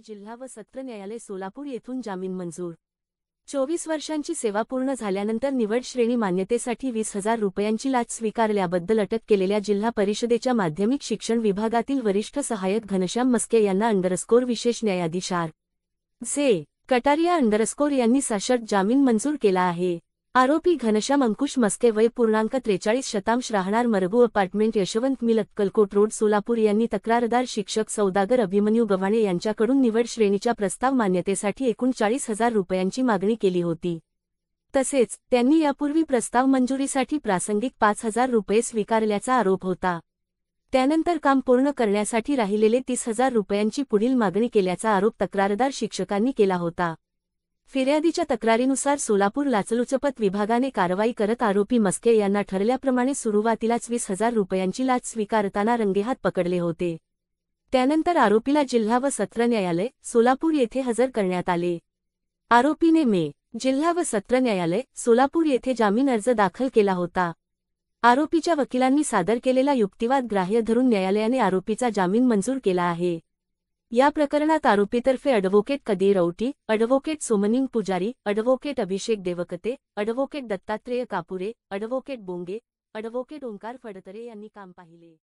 जिल्हा व सत्र न्यायालय सोलापूर येथून जामीन मंजूर। 24 वर्षांची सेवा पूर्ण झाल्यानंतर निवड श्रेणी मान्यतेसाठी 20,000 रुपयांची लाच स्वीकारल्याबद्दल अटक केलेल्या जिल्हा परिषदेच्या माध्यमिक शिक्षण विभागातील वरिष्ठ सहाय्यक घनश्याम मस्के यांना विशेष न्यायाधीश आर. जे. कटारिया यांनी सशर्त जामीन मंजूर केला आहे। आरोपी घनश्याम अंकुश मस्के वय पूर्णांक 43 राहणार Margu apartment Yashwant mill Akkalkot road Solapur यांनी तक्रारदार शिक्षक सौदागर अभिमन्यू गव्हाणे यांच्याकडून निवड श्रेणीच्या प्रस्ताव मान्यतेसाठी एकूण 40,000 रुपयांची मागणी केली होती। तसेच त्यांनी यापूर्वी प्रस्ताव मंजुरीसाठी प्रासंगिक 5,000 रुपये स्वीकारल्याचा आरोप होता। त्यानंतर काम पूर्ण करण्यासाठी राहिलेले 30,000 रुपयांची पुढील मागणी केल्याचा आरोप तक्रारदार शिक्षकांनी केला होता। फिर्यादीच्या तक्रारीनुसार सोलापूर लाचलुचपत विभागाने कारवाई करत आरोपी मस्के यांना ठरल्याप्रमाणे सुरुवातीलाच 20,000 रुपयांची लाच स्वीकारताना रंगेहात पकडले होते। त्यानंतर आरोपीला जिल्हा व सत्र न्यायालय सोलापूर येथे हजर करण्यात आले। आरोपीने जिल्हा व सत्र न्यायालय सोलापूर येथे जामीन अर्ज दाखल केला होता। आरोपीच्या वकिलांनी सादर केलेला युक्तिवाद ग्राह्य धरून न्यायालयाने आरोपीचा जामीन मंजूर केला आहे। या प्रकरणात आरोपीतर्फे advocate Kadir Auti, advocate Somning Pujari, advocate Abhishek Devkate, advocate Dattatreya Kapure, advocate Bonge, advocate Omkar Phadtare यांनी काम पाहिले।